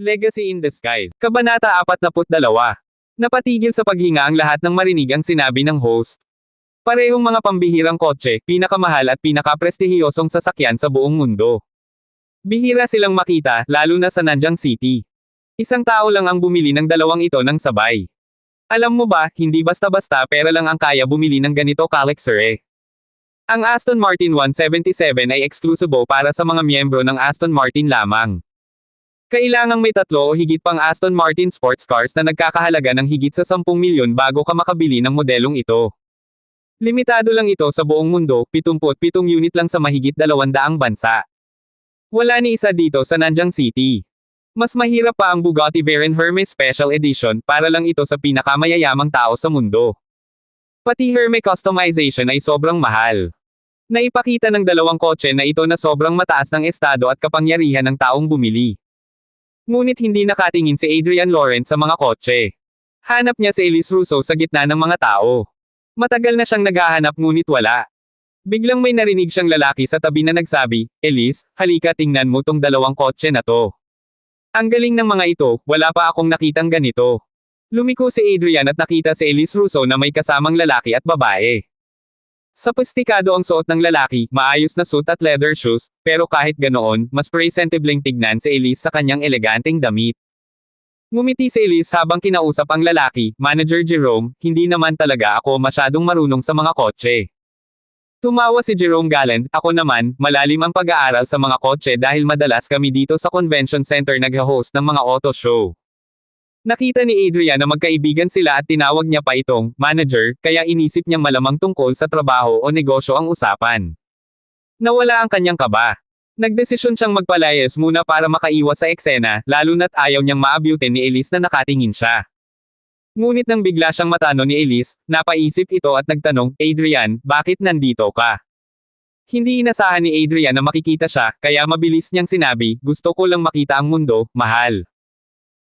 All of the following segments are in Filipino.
Legacy in Disguise. Kabanata 42. Napatigil sa paghinga ang lahat ng marinig ang sinabi ng host. Parehong mga pambihirang kotse, pinakamahal at pinakaprestihiyosong sasakyan sa buong mundo. Bihira silang makita, lalo na sa Nanjing City. Isang tao lang ang bumili ng dalawang ito ng sabay. Alam mo ba, hindi basta-basta pera lang ang kaya bumili ng ganito kalexer. Ang Aston Martin 177 ay eksklusibo para sa mga miyembro ng Aston Martin lamang. Kailangang may 3 o higit pang Aston Martin sports cars na nagkakahalaga ng higit sa 10 milyon bago ka makabili ng modelong ito. Limitado lang ito sa buong mundo, 77 unit lang sa mahigit 200 bansa. Wala ni isa dito sa Nanjing City. Mas mahirap pa ang Bugatti Veyron Hermès Special Edition para lang ito sa pinakamayayamang tao sa mundo. Pati Hermès customization ay sobrang mahal. Naipakita ng dalawang kotse na ito na sobrang mataas ng estado at kapangyarihan ng taong bumili. Ngunit hindi nakatingin si Adrian Lawrence sa mga kotse. Hanap niya si Elise Russo sa gitna ng mga tao. Matagal na siyang naghahanap ngunit wala. Biglang may narinig siyang lalaki sa tabi na nagsabi, "Elise, halika tingnan mo tong dalawang kotse na to. Ang galing ng mga ito, wala pa akong nakitang ganito." Lumiko si Adrian at nakita si Elise Russo na may kasamang lalaki at babae. Sophisticado ang suot ng lalaki, maayos na suit at leather shoes, pero kahit ganoon, mas presentibling tignan si Elise sa kanyang eleganteng damit. Ngumiti si Elise habang kinausap ang lalaki, "Manager Jerome, hindi naman talaga ako masyadong marunong sa mga kotse." Tumawa si Jerome Galland, "Ako naman, malalim ang pag-aaral sa mga kotse dahil madalas kami dito sa convention center nag-host ng mga auto show." Nakita ni Adrian na magkaibigan sila at tinawag niya pa itong manager, kaya inisip niyang malamang tungkol sa trabaho o negosyo ang usapan. Nawala ang kanyang kaba. Nagdesisyon siyang magpalayas muna para makaiwas sa eksena, lalo na't ayaw niyang maabutin ni Elise na nakatingin siya. Ngunit nang bigla siyang matano ni Elise, napaisip ito at nagtanong, "Adrian, bakit nandito ka?" Hindi inasahan ni Adrian na makikita siya, kaya mabilis niyang sinabi, "Gusto ko lang makita ang mundo, mahal."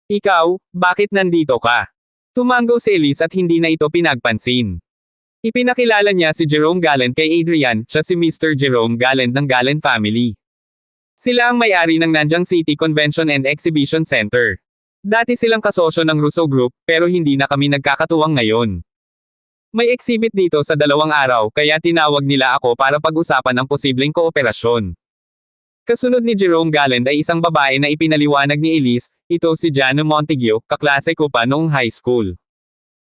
"Ikaw, bakit nandito ka?" Tumanggo si Elise at hindi na ito pinagpansin. Ipinakilala niya si Jerome Galland kay Adrian, siya si Mr. Jerome Galland ng Galland family. Sila ang may-ari ng Nanjing City Convention and Exhibition Center. Dati silang kasosyo ng Russo Group, pero hindi na kami nagkakatuwang ngayon. May exhibit dito sa 2 araw, kaya tinawag nila ako para pag-usapan ang posibleng kooperasyon. Kasunod ni Jerome Galland ay isang babae na ipinaliwanag ni Elise, ito si Jana Montague, kaklase ko pa noong high school.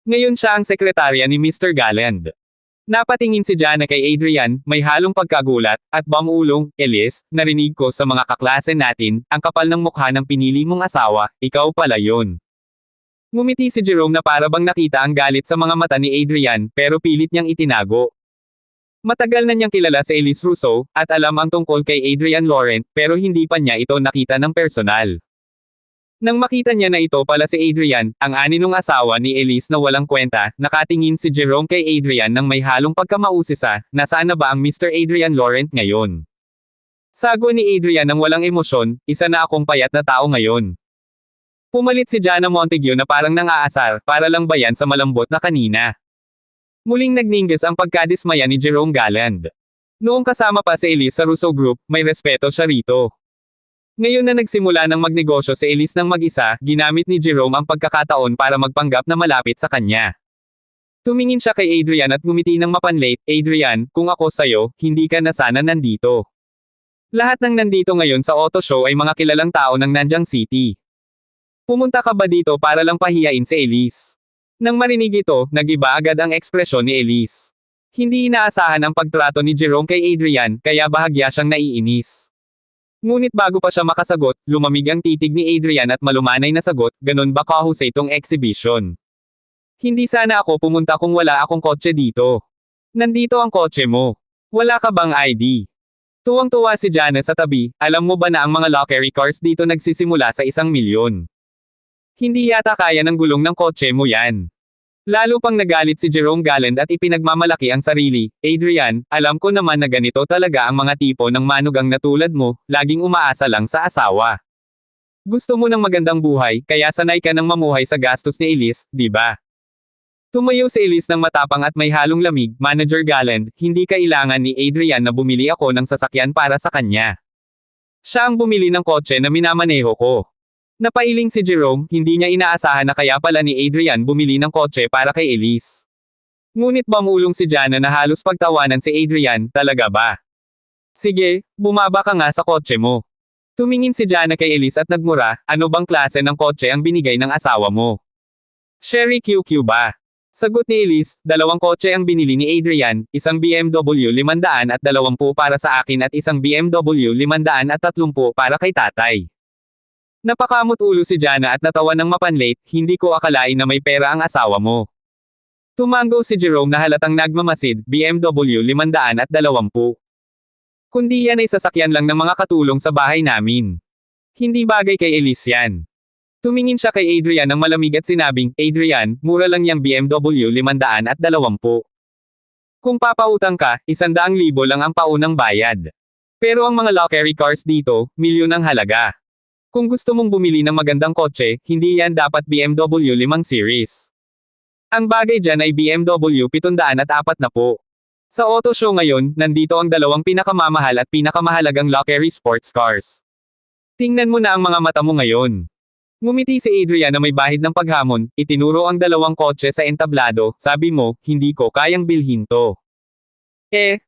Ngayon siya ang sekretarya ni Mr. Galland. Napatingin si Jana kay Adrian, may halong pagkagulat, at bamulong, "Elise, narinig ko sa mga kaklase natin, ang kapal ng mukha ng pinili mong asawa, ikaw pala yun." Ngumiti si Jerome na para bang nakita ang galit sa mga mata ni Adrian, pero pilit niyang itinago. Matagal na niyang kilala si Elise Russo, at alam ang tungkol kay Adrian Lawrence, pero hindi pa niya ito nakita ng personal. Nang makita niya na ito pala si Adrian, ang aninong asawa ni Elise na walang kwenta, nakatingin si Jerome kay Adrian nang may halong pagkamausisa, "Nasaan na ba ang Mr. Adrian Lawrence ngayon?" Sago ni Adrian nang walang emosyon, "Isa na akong payat na tao ngayon." Pumalit si Jana Montague na parang nang-aasar, para lang ba yan sa malambot na kanina. Muling nagningas ang pagkadismaya ni Jerome Galland. Noong kasama pa si Elise sa Russo Group, may respeto siya rito. Ngayon na nagsimula ng magnegosyo si Elise ng mag-isa, ginamit ni Jerome ang pagkakataon para magpanggap na malapit sa kanya. Tumingin siya kay Adrian at ngumiti ng mapanlate, "Adrian, kung ako sa'yo, hindi ka na sana nandito. Lahat ng nandito ngayon sa auto show ay mga kilalang tao ng Nanjing City. Pumunta ka ba dito para lang pahiyain si Elise?" Nang marinig ito, nag-iba agad ang ekspresyon ni Elise. Hindi inaasahan ang pagtrato ni Jerome kay Adrian, kaya bahagya siyang naiinis. Ngunit bago pa siya makasagot, lumamig ang titig ni Adrian at malumanay na sagot, "Ganon ba kahusay tong exhibition? Hindi sana ako pumunta kung wala akong kotse dito. Nandito ang kotse mo. Wala ka bang ID?" Tuwang-tuwa si Jana sa tabi, "Alam mo ba na ang mga luxury cars dito nagsisimula sa 1 milyon? Hindi yata kaya ng gulong ng kotse mo yan." Lalo pang nagalit si Jerome Galland at ipinagmamalaki ang sarili, "Adrian, alam ko naman na ganito talaga ang mga tipo ng manugang na tulad mo, laging umaasa lang sa asawa. Gusto mo ng magandang buhay, kaya sanay ka ng mamuhay sa gastos ni Elise, di ba?" Tumayo si Elise ng matapang at may halong lamig, "Manager Galland, hindi kailangan ni Adrian na bumili ako ng sasakyan para sa kanya. Siya ang bumili ng kotse na minamaneho ko. Napailing si Jerome, hindi niya inaasahan na kaya pala ni Adrian bumili ng kotse para kay Elise. Ngunit bumulong si Jana na halos pagtawanan si Adrian, talaga ba? Sige, bumaba ka nga sa kotse mo. Tumingin si Jana kay Elise at nagmura, ano bang klase ng kotse ang binigay ng asawa mo? Cherry QQ ba? Sagot ni Elise, 2 kotse ang binili ni Adrian, isang BMW 520 para sa akin at isang BMW 530 para kay tatay. Napakamot ulo si Jana at natawa ng mapanlate, hindi ko akalain na may pera ang asawa mo. Tumango si Jerome na halatang nagmamasid, BMW 520. Kundi yan ay sasakyan lang ng mga katulong sa bahay namin. Hindi bagay kay Elise yan. Tumingin siya kay Adrian ng malamig at sinabing, Adrian, mura lang yung BMW 520. Kung papautang ka, 100,000 lang ang paunang bayad. Pero ang mga luxury cars dito, milyon ang halaga. Kung gusto mong bumili ng magandang kotse, hindi yan dapat BMW 5 Series. Ang bagay dyan ay BMW 740. Sa auto show ngayon, nandito ang 2 pinakamamahal at pinakamahalagang luxury sports cars. Tingnan mo na ang mga mata mo ngayon. Ngumiti si Adrian na may bahid ng paghamon, itinuro ang 2 kotse sa entablado, sabi mo, hindi ko kayang bilhin to.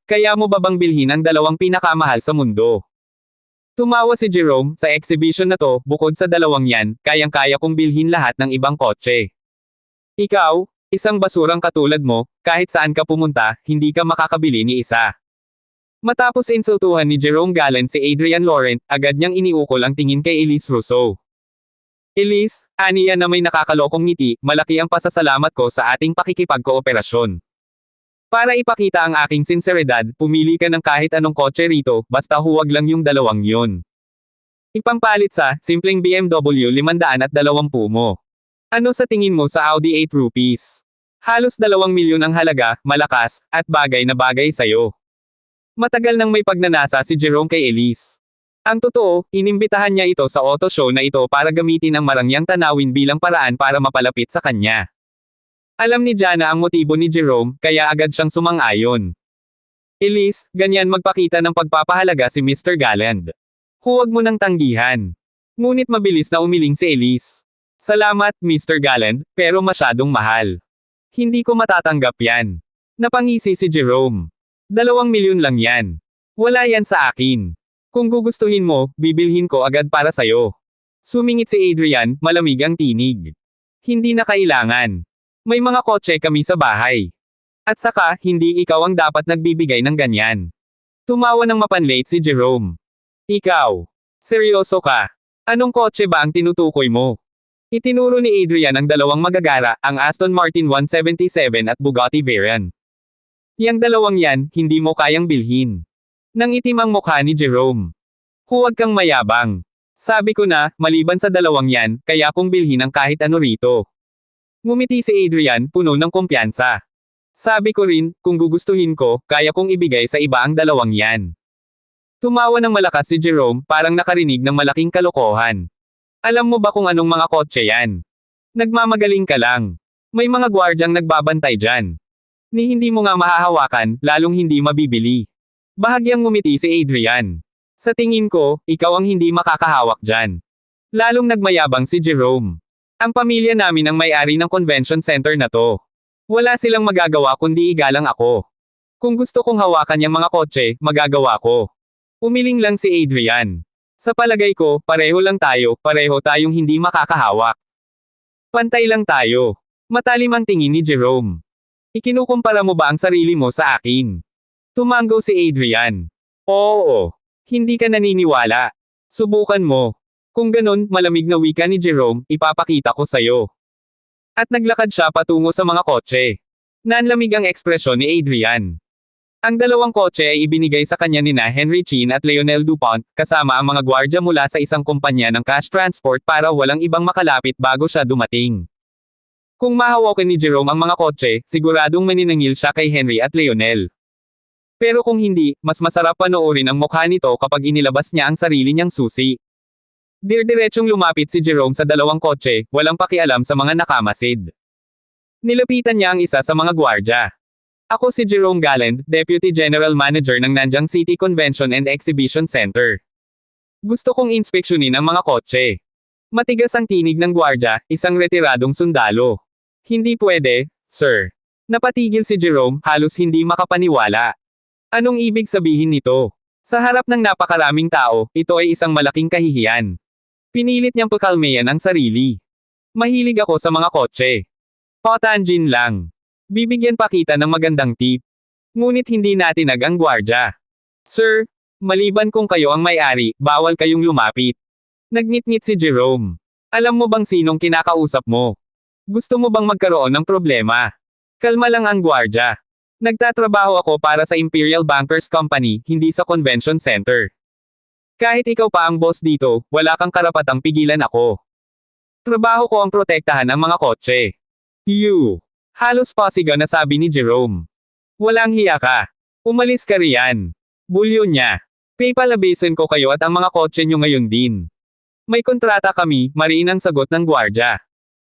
Kaya mo ba bang bilhin ang 2 pinakamahal sa mundo? Tumawa si Jerome, sa exhibition na to, bukod sa 2 yan, kayang-kaya kong bilhin lahat ng ibang kotse. Ikaw, isang basurang katulad mo, kahit saan ka pumunta, hindi ka makakabili ni isa. Matapos insultuhan ni Jerome Gallant si Adrian Laurent, agad niyang iniukol ang tingin kay Elise Russo. Elise, aniya na may nakakalokong ngiti, malaki ang pasasalamat ko sa ating pakikipagkooperasyon. Para ipakita ang aking sinseridad, pumili ka ng kahit anong kotse rito, basta huwag lang yung 2 yun. Ipampalit sa, simpleng BMW 520 mo. Ano sa tingin mo sa Audi 8 rupees? Halos 2 milyon ang halaga, malakas, at bagay na bagay sa'yo. Matagal nang may pagnanasa si Jerome kay Elise. Ang totoo, inimbitahan niya ito sa auto show na ito para gamitin ang marangyang tanawin bilang paraan para mapalapit sa kanya. Alam ni Jana ang motibo ni Jerome, kaya agad siyang sumang-ayon. Elise, ganyan magpakita ng pagpapahalaga si Mr. Gallant. Huwag mo nang tanggihan. Ngunit mabilis na umiling si Elise. Salamat, Mr. Gallant, pero masyadong mahal. Hindi ko matatanggap yan. Napangisi si Jerome. 2 milyon lang yan. Wala yan sa akin. Kung gugustuhin mo, bibilhin ko agad para sayo. Sumingit si Adrian, malamig ang tinig. Hindi na kailangan. May mga kotse kami sa bahay. At saka, hindi ikaw ang dapat nagbibigay ng ganyan. Tumawa ng mapanlate si Jerome. Ikaw. Seryoso ka. Anong kotse ba ang tinutukoy mo? Itinuro ni Adrian ang 2 magagara, ang Aston Martin 177 at Bugatti Veyron. Yang 2 yan, hindi mo kayang bilhin. Nang itim ang mukha ni Jerome. Huwag kang mayabang. Sabi ko na, maliban sa 2 yan, kaya kong bilhin ang kahit ano rito. Ngumiti si Adrian, puno ng kumpiyansa. Sabi ko rin, kung gugustuhin ko, kaya kong ibigay sa iba ang 2 yan. Tumawa ng malakas si Jerome, parang nakarinig ng malaking kalokohan. Alam mo ba kung anong mga kotse yan? Nagmamagaling ka lang. May mga gwardyang nagbabantay dyan. Ni hindi mo nga mahahawakan, lalong hindi mabibili. Bahagyang ngumiti si Adrian. Sa tingin ko, ikaw ang hindi makakahawak dyan. Lalong nagmayabang si Jerome. Ang pamilya namin ang may-ari ng convention center na to. Wala silang magagawa kundi igalang ako. Kung gusto kong hawakan yung mga kotse, magagawa ko. Umiling lang si Adrian. Sa palagay ko, pareho lang tayo, pareho tayong hindi makakahawak. Pantay lang tayo. Matalim ang tingin ni Jerome. Ikinukumpara mo ba ang sarili mo sa akin? Tumango si Adrian. Oo. Hindi ka naniniwala. Subukan mo. Kung ganun, malamig na wika ni Jerome, ipapakita ko sayo. At naglakad siya patungo sa mga kotse. Nanlamig ang ekspresyon ni Adrian. Ang 2 kotse ay ibinigay sa kanya nina Henry Chin at Lionel Dupont, kasama ang mga gwardya mula sa isang kumpanya ng cash transport para walang ibang makalapit bago siya dumating. Kung mahawakan ni Jerome ang mga kotse, siguradong maninangil siya kay Henry at Lionel. Pero kung hindi, mas masarap panoorin ang mukha nito kapag inilabas niya ang sarili niyang susi. Dirdiretsong lumapit si Jerome sa 2 kotse, walang pakialam sa mga nakamasid. Nilapitan niya ang isa sa mga gwardya. Ako si Jerome Gallant, Deputy General Manager ng Nanjing City Convention and Exhibition Center. Gusto kong inspeksyonin ang mga kotse. Matigas ang tinig ng gwardya, isang retiradong sundalo. Hindi pwede, sir. Napatigil si Jerome, halos hindi makapaniwala. Anong ibig sabihin nito? Sa harap ng napakaraming tao, ito ay isang malaking kahihiyan. Pinilit niyang pakalmayan ang sarili. Mahilig ako sa mga kotse. Patanjin lang. Bibigyan pa kita ng magandang tip. Ngunit hindi natinag ang gwardya. Sir, maliban kung kayo ang may-ari, bawal kayong lumapit. Nagnitngit si Jerome. Alam mo bang sinong kinakausap mo? Gusto mo bang magkaroon ng problema? Kalma lang ang gwardya. Nagtatrabaho ako para sa Imperial Bankers Company, hindi sa convention center. Kahit ikaw pa ang boss dito, wala kang karapatang pigilan ako. Trabaho ko ang protektahan ang mga kotse. You. Halos pasigaw na sabi ni Jerome. Walang hiya ka. Umalis ka riyan. Bulyo niya. Paypalabasin ko kayo at ang mga kotse nyo ngayon din. May kontrata kami, mariin ang sagot ng gwardya.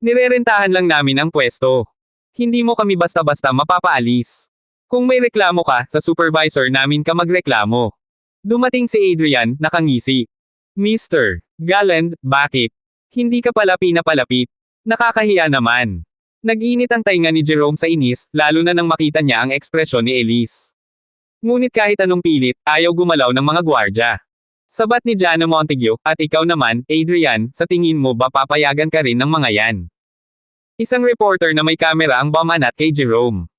Nirerentahan lang namin ang pwesto. Hindi mo kami basta-basta mapapaalis. Kung may reklamo ka, sa supervisor namin ka magreklamo. Dumating si Adrian, nakangisi. Mr. Galland, bakit? Hindi ka pala pinapalapit. Nakakahiya naman. Nag-init ang tainga ni Jerome sa inis, lalo na nang makita niya ang ekspresyon ni Elise. Ngunit kahit anong pilit, ayaw gumalaw ng mga gwardya. Sabat ni Jana Montague, at ikaw naman, Adrian, sa tingin mo ba papayagan ka rin ng mga yan? Isang reporter na may kamera ang bumanat kay Jerome.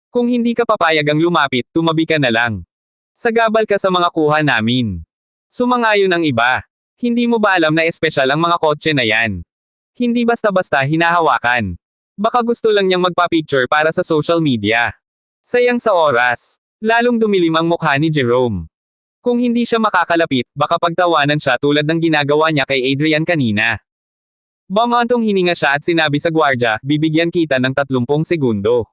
Kung hindi ka papayagang lumapit, tumabi ka na lang. Sagabal ka sa mga kuha namin. Sumangayon ang iba. Hindi mo ba alam na espesyal ang mga kotse na yan? Hindi basta-basta hinahawakan. Baka gusto lang niyang magpa-picture para sa social media. Sayang sa oras. Lalong dumilim ang mukha ni Jerome. Kung hindi siya makakalapit, baka pagtawanan siya tulad ng ginagawa niya kay Adrian kanina. Bumantong hininga siya at sinabi sa gwardya, bibigyan kita ng 30 segundo.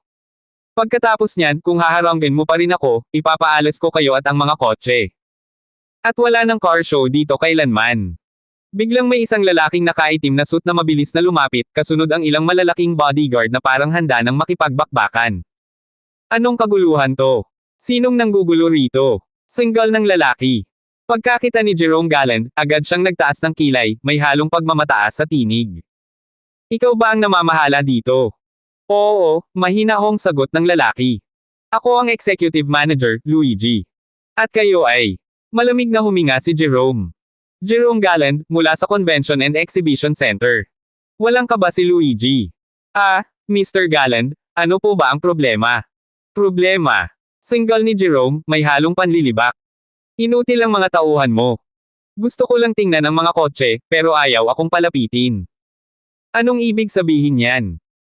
Pagkatapos niyan, kung haharangin mo pa rin ako, ipapaalis ko kayo at ang mga kotse. At wala ng car show dito kailanman. Biglang may isang lalaking nakaitim na suit na mabilis na lumapit, kasunod ang ilang malalaking bodyguard na parang handa ng makipagbakbakan. Anong kaguluhan to? Sinong nanggugulo rito? Single ng lalaki. Pagkakita ni Jerome Galland, agad siyang nagtaas ng kilay, may halong pagmamataas sa tinig. Ikaw ba ang namamahala dito? Oo, mahinahong sagot ng lalaki. Ako ang executive manager, Luigi. At kayo ay? Malamig na huminga si Jerome. Jerome Galland, mula sa Convention and Exhibition Center. Walang kaba si Luigi. Mr. Galland, ano po ba ang problema? Problema. Single ni Jerome, may halong panlilibak. Inutil ang mga tauhan mo. Gusto ko lang tingnan ang mga kotse, pero ayaw akong palapitin. Anong ibig sabihin yan?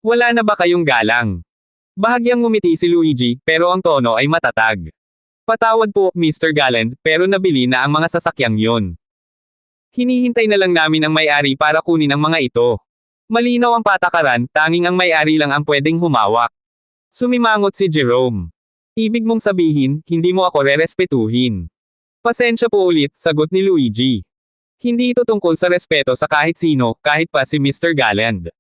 Wala na ba kayong galang? Bahagyang ngumiti si Luigi, pero ang tono ay matatag. Patawad po, Mr. Galland, pero nabili na ang mga sasakyang yon. Hinihintay na lang namin ang may-ari para kunin ang mga ito. Malinaw ang patakaran, tanging ang may-ari lang ang pwedeng humawak. Sumimangot si Jerome. Ibig mong sabihin, hindi mo ako rerespetuhin. Pasensya po ulit, sagot ni Luigi. Hindi ito tungkol sa respeto sa kahit sino, kahit pa si Mr. Galland.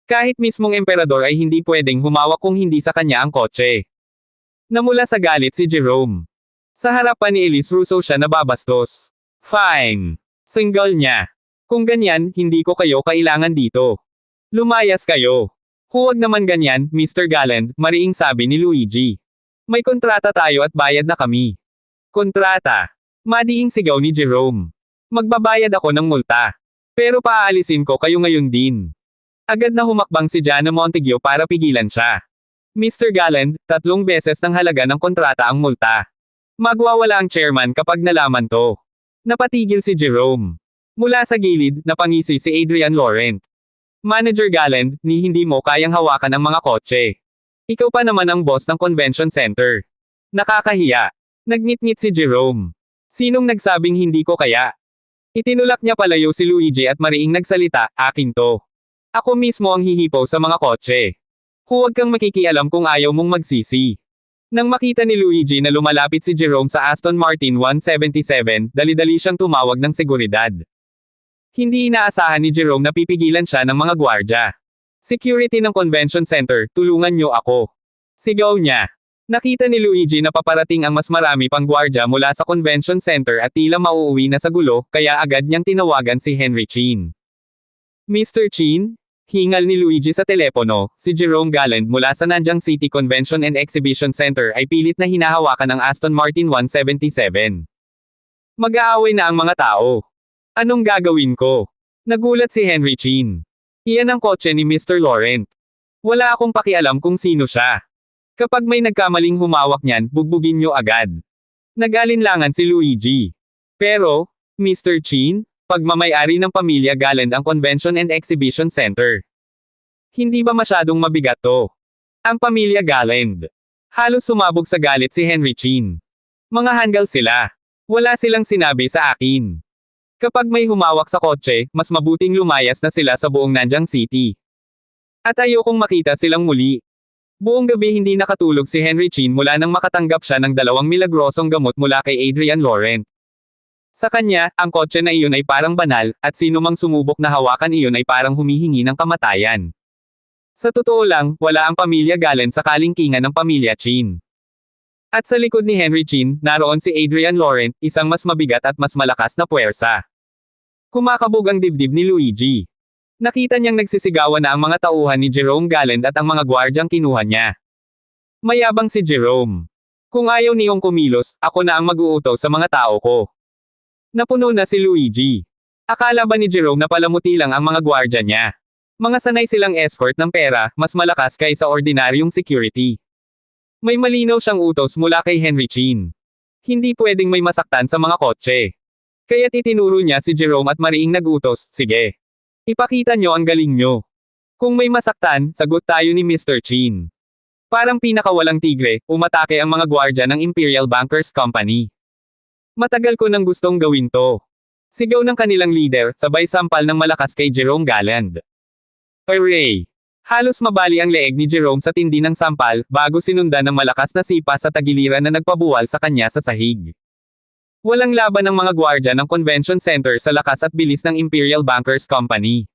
Kahit mismong emperador ay hindi pwedeng humawak kung hindi sa kanya ang kotse. Namula sa galit si Jerome. Sa harapan ni Elise Russo siya nababastos. Fine. Single niya. Kung ganyan, hindi ko kayo kailangan dito. Lumayas kayo. Huwag naman ganyan, Mr. Galland, mariing sabi ni Luigi. May kontrata tayo at bayad na kami. Kontrata. Madiing sigaw ni Jerome. Magbabayad ako ng multa. Pero paaalisin ko kayo ngayon din. Agad na humakbang si Jana Montague para pigilan siya. Mr. Galland, 3 beses ng halaga ng kontrata ang multa. Magwawala ang chairman kapag nalaman to. Napatigil si Jerome. Mula sa gilid, napangisi si Adrian Laurent. Manager Galland, ni hindi mo kayang hawakan ang mga kotse. Ikaw pa naman ang boss ng convention center. Nakakahiya. Nagnitngit si Jerome. Sinong nagsabing hindi ko kaya? Itinulak niya palayo si Luigi at mariing nagsalita, akin to. Ako mismo ang hihipaw sa mga kotse. Huwag kang makikialam kung ayaw mong magsisi. Nang makita ni Luigi na lumalapit si Jerome sa Aston Martin 177, dali-dali siyang tumawag ng seguridad. Hindi inaasahan ni Jerome na pipigilan siya ng mga gwardya. Security ng convention center, tulungan niyo ako. Sigaw niya. Nakita ni Luigi na paparating ang mas marami pang gwardya mula sa convention center at tila mauuwi na sa gulo, kaya agad niyang tinawagan si Henry Chin. Mr. Chin? Hingal ni Luigi sa telepono, si Jerome Galland mula sa Nanjing City Convention and Exhibition Center ay pilit na hinahawakan ng Aston Martin 177. Mag-aaway na ang mga tao. Anong gagawin ko? Nagulat si Henry Chin. Iyan ang kotse ni Mr. Laurent. Wala akong pakialam kung sino siya. Kapag may nagkamaling humawak niyan, bugbugin niyo agad. Nag-alinlangan si Luigi. Pero, Mr. Chin, pagmamayari ng pamilya Galland ang Convention and Exhibition Center. Hindi ba masyadong mabigat to? Ang pamilya Galland. Halos sumabog sa galit si Henry Chin. Mga hanggal sila. Wala silang sinabi sa akin. Kapag may humawak sa kotse, mas mabuting lumayas na sila sa buong Nanjing City. At ayokong makita silang muli. Buong gabi hindi nakatulog si Henry Chin mula nang makatanggap siya ng 2 milagrosong gamot mula kay Adrian Laurent. Sa kanya, ang kotse na iyon ay parang banal, at sino mang sumubok na hawakan iyon ay parang humihingi ng kamatayan. Sa totoo lang, wala ang pamilya Galland sa kalingkingan ng pamilya Chin. At sa likod ni Henry Chin, naroon si Adrian Laurent, isang mas mabigat at mas malakas na puwersa. Kumakabog ang dibdib ni Luigi. Nakita niyang nagsisigawan na ang mga tauhan ni Jerome Galland at ang mga gwardyang kinuha niya. Mayabang si Jerome. Kung ayaw niyong kumilos, ako na ang mag-uutos sa mga tao ko. Napuno na si Luigi. Akala ba ni Jerome na palamuti lang ang mga gwardya niya? Mga sanay silang escort ng pera, mas malakas kaysa ordinaryong security. May malinaw siyang utos mula kay Henry Chin. Hindi pwedeng may masaktan sa mga kotse. Kaya't itinuro niya si Jerome at mariing nag-utos, sige. Ipakita nyo ang galing nyo. Kung may masaktan, sagot tayo ni Mr. Chin. Parang pinakawalang tigre, umatake ang mga gwardya ng Imperial Bankers Company. Matagal ko nang gustong gawin to. Sigaw ng kanilang leader, sabay sampal ng malakas kay Jerome Galland. Hooray! Halos mabali ang leeg ni Jerome sa tindi ng sampal, bago sinundan ng malakas na sipa sa tagiliran na nagpabuwal sa kanya sa sahig. Walang laban ng mga gwardya ng Convention Center sa lakas at bilis ng Imperial Bankers Company.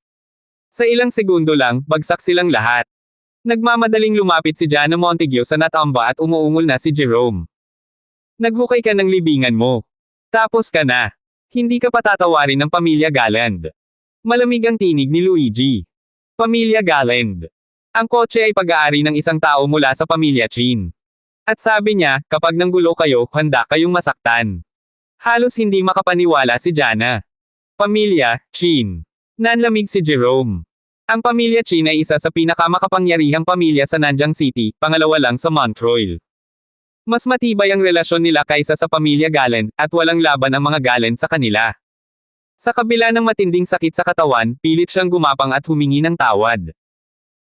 Sa ilang segundo lang, bagsak silang lahat. Nagmamadaling lumapit si Jana Montague sa natamba at umuungol na si Jerome. Naghukay ka ng libingan mo. Tapos ka na. Hindi ka patatawarin ng pamilya Galland. Malamig ang tinig ni Luigi. Pamilya Galland. Ang kotse ay pag-aari ng isang tao mula sa pamilya Chin. At sabi niya, kapag nanggulo kayo, handa kayong masaktan. Halos hindi makapaniwala si Jana. Pamilya Chin. Nanlamig si Jerome. Ang pamilya Chin ay isa sa pinakamakapangyarihang pamilya sa Nanjing City, pangalawa lang sa Montreal. Mas matibay ang relasyon nila kaysa sa pamilya Galland, at walang laban ang mga Galland sa kanila. Sa kabila ng matinding sakit sa katawan, pilit siyang gumapang at humingi ng tawad.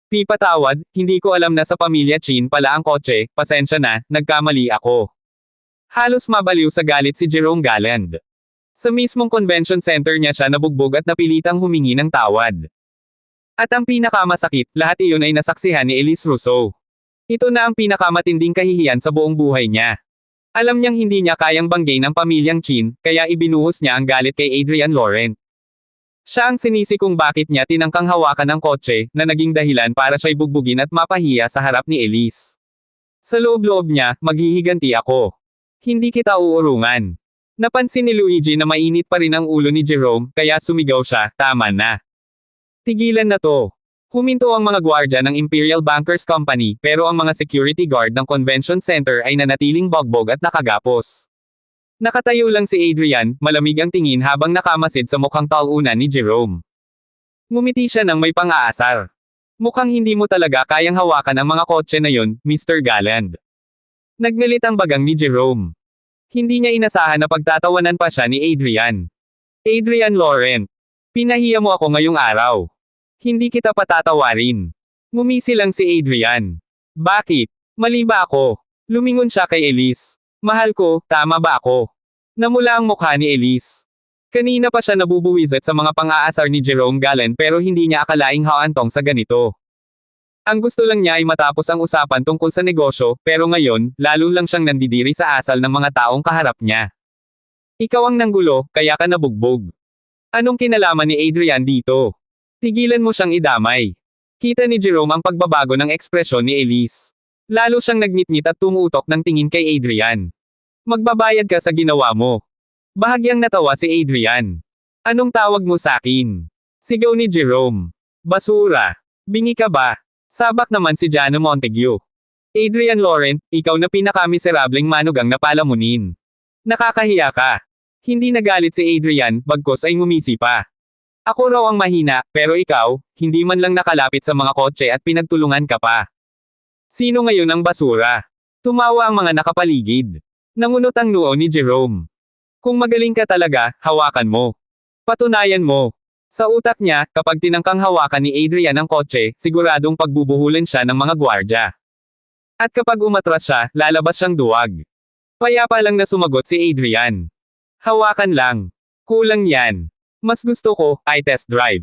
Pipatawad, hindi ko alam na sa pamilya Chin pala ang kotse, pasensya na, nagkamali ako. Halos mabaliw sa galit si Jerome Galland. Sa mismong convention center niya siya nabugbog at napilitang humingi ng tawad. At ang pinakamasakit, lahat iyon ay nasaksihan ni Elise Rousseau. Ito na ang pinakamatinding kahihiyan sa buong buhay niya. Alam niyang hindi niya kayang banggain ang pamilyang Chin, kaya ibinuhos niya ang galit kay Adrian Laurent. Siya ang sinisi kung bakit niya tinangkang hawakan ang kotse, na naging dahilan para siya'y bugbugin at mapahiya sa harap ni Elise. Sa loob-loob niya, maghihiganti ako. Hindi kita uurungan. Napansin ni Luigi na mainit pa rin ang ulo ni Jerome, kaya sumigaw siya, tama na. Tigilan na to. Huminto ang mga gwardya ng Imperial Bankers Company, pero ang mga security guard ng Convention Center ay nanatiling bogbog at nakagapos. Nakatayo lang si Adrian, malamig ang tingin habang nakamasid sa mukhang talunan ni Jerome. Ngumiti siya ng may pang-aasar. Mukhang hindi mo talaga kayang hawakan ang mga kotse na yon, Mr. Galland. Nagnalit ang bagang ni Jerome. Hindi niya inasahan na pagtatawanan pa siya ni Adrian. Adrian Laurent. Pinahiya mo ako ngayong araw. Hindi kita patatawarin. Ngumisi lang si Adrian. Bakit? Mali ba ako? Lumingon siya kay Elise. Mahal ko, tama ba ako? Namula ang mukha ni Elise. Kanina pa siya nabubuwisit sa mga pang-aasar ni Jerome Galland pero hindi niya akalaing haantong sa ganito. Ang gusto lang niya ay matapos ang usapan tungkol sa negosyo, pero ngayon, lalo lang siyang nandidiri sa asal ng mga taong kaharap niya. Ikaw ang nanggulo, kaya ka nabugbog. Anong kinalaman ni Adrian dito? Tigilan mo siyang idamay. Kita ni Jerome ang pagbabago ng ekspresyon ni Elise. Lalo siyang nagngit-ngit at tumutok ng tingin kay Adrian. Magbabayad ka sa ginawa mo. Bahagyang natawa si Adrian. Anong tawag mo sa akin? Sigaw ni Jerome. Basura. Bingi ka ba? Sabak naman si Jana Montague. Adrian Laurent, ikaw na pinakamiserableng manugang na palamunin. Nakakahiya ka. Hindi nagalit si Adrian, bagkos ay ngumisi pa. Ako raw ang mahina, pero ikaw, hindi man lang nakalapit sa mga kotse at pinagtulungan ka pa. Sino ngayon ang basura? Tumawa ang mga nakapaligid. Nangunot ang noo ni Jerome. Kung magaling ka talaga, hawakan mo. Patunayan mo. Sa utak niya, kapag tinangkang hawakan ni Adrian ang kotse, siguradong pagbubuhulan siya ng mga gwardya. At kapag umatras siya, lalabas siyang duwag. Payapa lang na sumagot si Adrian. Hawakan lang. Kulang yan. Mas gusto ko, ay test drive.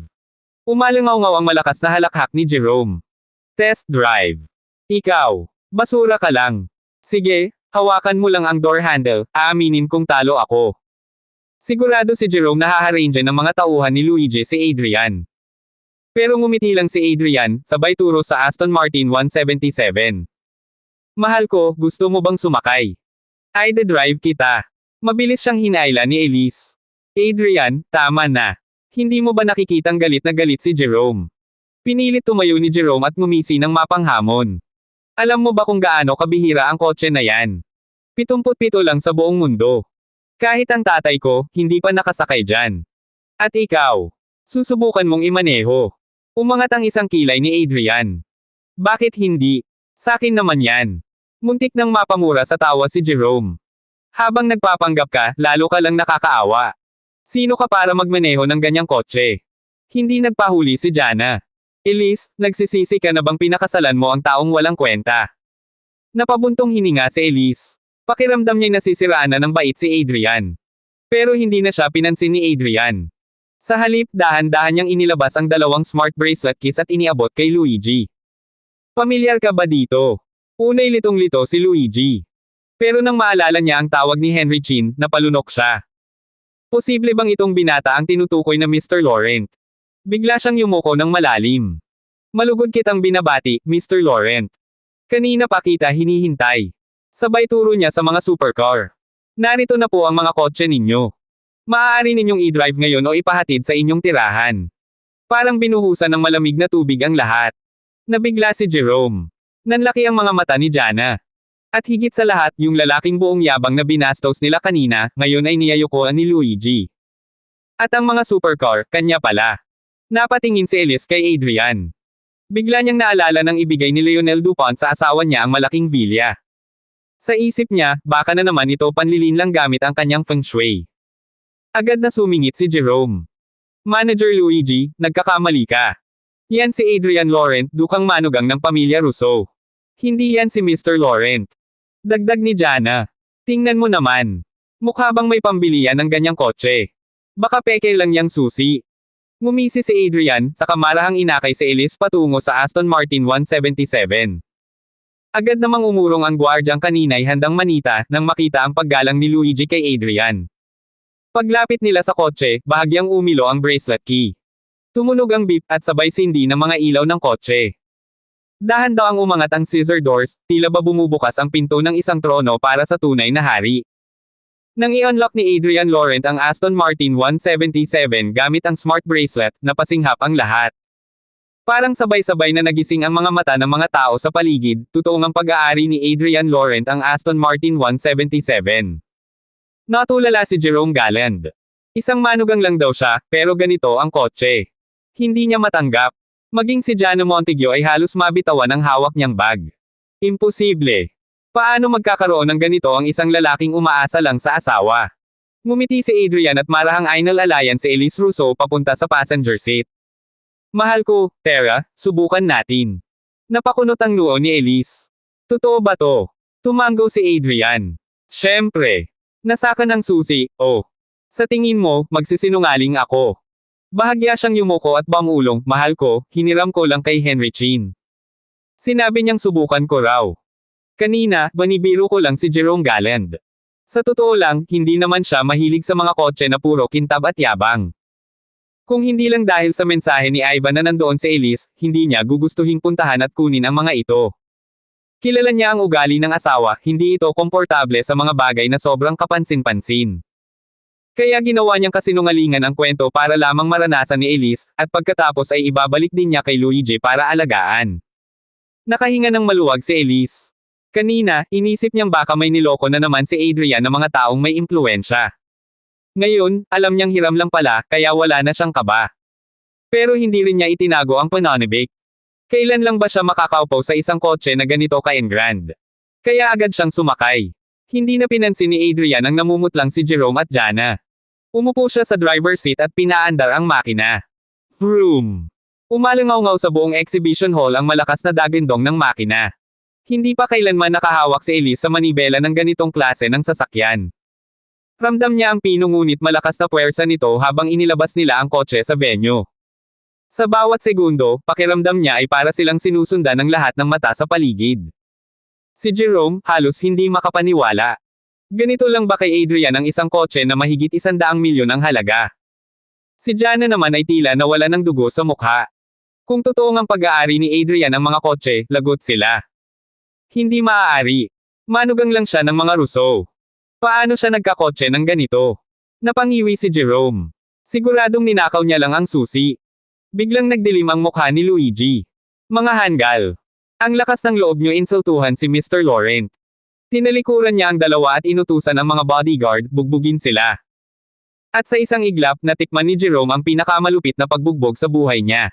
Umalangaw-ngaw ang malakas na halakhak ni Jerome. Test drive. Ikaw. Basura ka lang. Sige, hawakan mo lang ang door handle, aaminin kong talo ako. Sigurado si Jerome nahaharangge ng mga tauhan ni Luigi si Adrian. Pero ngumiti lang si Adrian, sabay turo sa Aston Martin 177. Mahal ko, gusto mo bang sumakay? Ay de-drive kita. Mabilis siyang hinaila ni Elise. Adrian, tama na. Hindi mo ba nakikitang galit na galit si Jerome? Pinilit tumayo ni Jerome at ngumisi ng mapanghamon. Alam mo ba kung gaano kabihira ang kotse na yan? 77 lang sa buong mundo. Kahit ang tatay ko, hindi pa nakasakay dyan. At ikaw, susubukan mong imaneho. Umangat ang isang kilay ni Adrian. Bakit hindi? Sakin naman yan. Muntik nang mapamura sa tawa si Jerome. Habang nagpapanggap ka, lalo ka lang nakakaawa. Sino ka para magmaneho ng ganyang kotse? Hindi nagpahuli si Jana. Elise, nagsisisi ka na bang pinakasalan mo ang taong walang kwenta? Napabuntong hininga si Elise. Pakiramdam niya nasisiraan na ng bait si Adrian. Pero hindi na siya pinansin ni Adrian. Sa halip, dahan-dahan niyang inilabas ang dalawang smart bracelet keys at iniabot kay Luigi. Pamilyar ka ba dito? Unay litong-lito si Luigi. Pero nang maalala niya ang tawag ni Henry Chin, napalunok siya. Posible bang itong binata ang tinutukoy na Mr. Laurent? Bigla siyang yumuko ng malalim. Malugod kitang binabati, Mr. Laurent. Kanina pa kita hinihintay. Sabay turo niya sa mga supercar. Narito na po ang mga kotse ninyo. Maaari ninyong i-drive ngayon o ipahatid sa inyong tirahan. Parang binuhusan ng malamig na tubig ang lahat. Nabigla si Jerome. Nanlaki ang mga mata ni Jana. At higit sa lahat, yung lalaking buong yabang na binastos nila kanina, ngayon ay niyayukoan ni Luigi. At ang mga supercar, kanya pala. Napatingin si Elise kay Adrian. Bigla niyang naalala ng ibigay ni Lionel Dupont sa asawa niya ang malaking villa. Sa isip niya, baka na naman ito panlilin lang gamit ang kanyang feng shui. Agad na sumingit si Jerome. Manager Luigi, nagkakamali ka. Yan si Adrian Laurent, dukang manugang ng pamilya Russo. Hindi yan si Mr. Laurent. Dagdag ni Jana. Tingnan mo naman. Mukha bang may pambili yan ng ganyang kotse? Baka peke lang yang susi. Ngumisi si Adrian, sa kamarahang inakay si Elise patungo sa Aston Martin 177. Agad namang umurong ang gwardyang kanina'y handang manita nang makita ang paggalang ni Luigi kay Adrian. Paglapit nila sa kotse, bahagyang umilo ang bracelet key. Tumunog ang beep at sabay sindi ng mga ilaw ng kotse. Dahan-dahang umangat ang scissor doors, tila ba bumubukas ang pinto ng isang trono para sa tunay na hari. Nang i-unlock ni Adrian Laurent ang Aston Martin 177 gamit ang smart bracelet, napasinghap ang lahat. Parang sabay-sabay na nagising ang mga mata ng mga tao sa paligid, totoong ang pag-aari ni Adrian Laurent ang Aston Martin 177. Natulala si Jerome Galland. Isang manugang lang daw siya, pero ganito ang kotse. Hindi niya matanggap. Maging si Jana Montague ay halos mabitawan ang hawak niyang bag. Imposible. Paano magkakaroon ng ganito ang isang lalaking umaasa lang sa asawa? Ngumiti si Adrian at marahang Ainal Alliance si Elise Russo papunta sa passenger seat. Mahal ko, Tara, subukan natin. Napakunot ang noo ni Elise. Totoo ba to? Tumanggaw si Adrian. Siyempre. Nasaka ng susi, oh. Sa tingin mo, magsisinungaling ako. Bahagya siyang yumuko at bamulong, mahal ko, hiniram ko lang kay Henry Chin. Sinabi niyang subukan ko raw. Kanina, banibiro ko lang si Jerome Galland. Sa totoo lang, hindi naman siya mahilig sa mga kotse na puro kintab at yabang. Kung hindi lang dahil sa mensahe ni Ivan na nandoon si Elise, hindi niya gugustuhing puntahan at kunin ang mga ito. Kilala niya ang ugali ng asawa, hindi ito komportable sa mga bagay na sobrang kapansin-pansin. Kaya ginawa niyang kasinungalingan ang kwento para lamang maranasan ni Elise, at pagkatapos ay ibabalik din niya kay Luigi para alagaan. Nakahinga ng maluwag si Elise. Kanina, inisip niyang baka may niloko na naman si Adrian ng mga taong may impluwensya. Ngayon, alam niyang hiram lang pala, kaya wala na siyang kaba. Pero hindi rin niya itinago ang pananibik. Kailan lang ba siya makakaupo sa isang kotse na ganito ka-engrand? Kaya agad siyang sumakay. Hindi na pinansin ni Adrian ang namumutlang si Jerome at Jana. Umupo siya sa driver's seat at pinaandar ang makina. Vroom! Umalangaw-ngaw sa buong exhibition hall ang malakas na dagindong ng makina. Hindi pa kailanman nakahawak si Elise sa manibela ng ganitong klase ng sasakyan. Ramdam niya ang pino ngunit malakas na puwersa nito habang inilabas nila ang kotse sa venue. Sa bawat segundo, pakiramdam niya ay para silang sinusundan ng lahat ng mata sa paligid. Si Jerome, halos hindi makapaniwala. Ganito lang ba kay Adrian ang isang kotse na mahigit 100 milyon ang halaga? Si Jana naman ay tila nawala ng dugo sa mukha. Kung totoo ang pag-aari ni Adrian ang mga kotse, lagot sila. Hindi maaari. Manugang lang siya ng mga Russo. Paano siya nagkakotse ng ganito? Napangiwi si Jerome. Siguradong ninakaw niya lang ang susi. Biglang nagdilim ang mukha ni Luigi. Mga hanggal. Ang lakas ng loob niyo insultuhan si Mr. Laurent. Tinalikuran niya ang dalawa at inutusan ang mga bodyguard, bugbugin sila. At sa isang iglap, natikman ni Jerome ang pinakamalupit na pagbugbog sa buhay niya.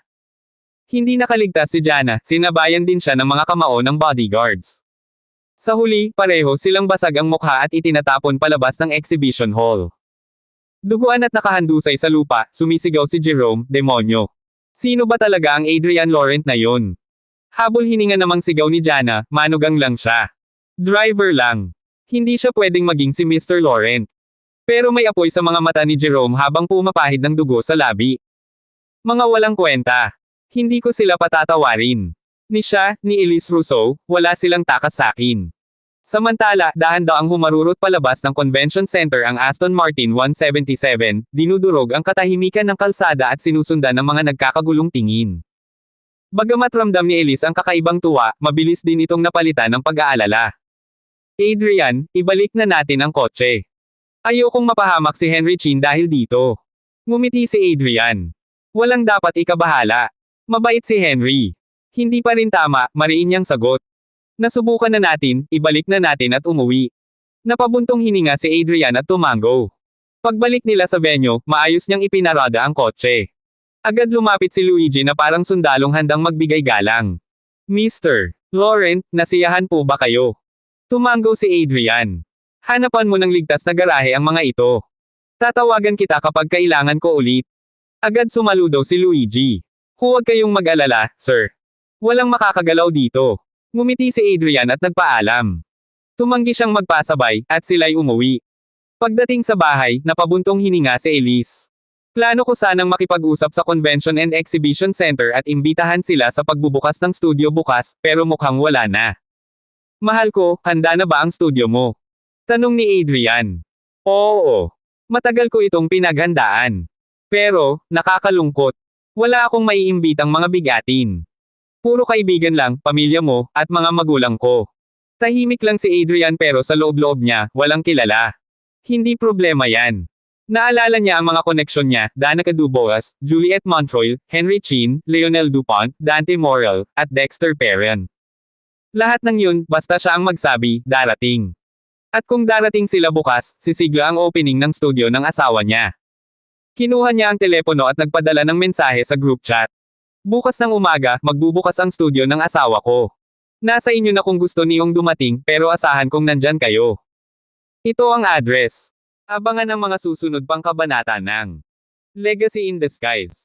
Hindi nakaligtas si Jana, sinabayan din siya ng mga kamao ng bodyguards. Sa huli, pareho silang basag ang mukha at itinatapon palabas ng exhibition hall. Duguan at nakahandusay sa lupa, sumisigaw si Jerome, demonyo. Sino ba talaga ang Adrian Laurent na yon? Habol hininga namang sigaw ni Jana, manugang lang siya. Driver lang. Hindi siya pwedeng maging si Mr. Laurent. Pero may apoy sa mga mata ni Jerome habang pumapahid ng dugo sa labi. Mga walang kwenta. Hindi ko sila patatawarin. Ni siya, ni Elise Russo, wala silang takas sakin. Samantala, dahan-daang humarurot palabas ng convention center ang Aston Martin 177, dinudurog ang katahimikan ng kalsada at sinusundan ng mga nagkakagulong tingin. Bagamat ramdam ni Elise ang kakaibang tuwa, mabilis din itong napalitan ng pag-aalala. Adrian, ibalik na natin ang kotse. Ayokong mapahamak si Henry Chin dahil dito. Ngumiti si Adrian. Walang dapat ikabahala. Mabait si Henry. Hindi pa rin tama, mariin niyang sagot. Nasubukan na natin, ibalik na natin at umuwi. Napabuntong hininga si Adrian at tumango. Pagbalik nila sa venue, maayos niyang ipinarada ang kotse. Agad lumapit si Luigi na parang sundalong handang magbigay galang. Mr. Laurent, nasiyahan po ba kayo? Tumango si Adrian. Hanapan mo ng ligtas na garahe ang mga ito. Tatawagan kita kapag kailangan ko ulit. Agad sumaludo si Luigi. Huwag kayong mag-alala, sir. Walang makakagalaw dito. Ngumiti si Adrian at nagpaalam. Tumanggi siyang magpasabay, at sila'y umuwi. Pagdating sa bahay, napabuntong hininga si Elise. Plano ko sanang makipag-usap sa Convention and Exhibition Center at imbitahan sila sa pagbubukas ng studio bukas, pero mukhang wala na. Mahal ko, handa na ba ang studio mo? Tanong ni Adrian. Oo. Matagal ko itong pinaghandaan. Pero, nakakalungkot. Wala akong maiimbitang mga bigatin. Puro kaibigan lang, pamilya mo, at mga magulang ko. Tahimik lang si Adrian pero sa loob-loob niya, walang kilala. Hindi problema yan. Naalala niya ang mga koneksyon niya, Danica Dubois, Juliette Montreuil, Henry Chin, Lionel Dupont, Dante Morel, at Dexter Perrin. Lahat ng yun, basta siya ang magsabi, darating. At kung darating sila bukas, sisigla ang opening ng studio ng asawa niya. Kinuha niya ang telepono at nagpadala ng mensahe sa group chat. Bukas ng umaga, magbubukas ang studio ng asawa ko. Nasa inyo na kung gusto niyong dumating, pero asahan kong nandyan kayo. Ito ang address. Abangan ang mga susunod pang kabanata ng Legacy in Disguise.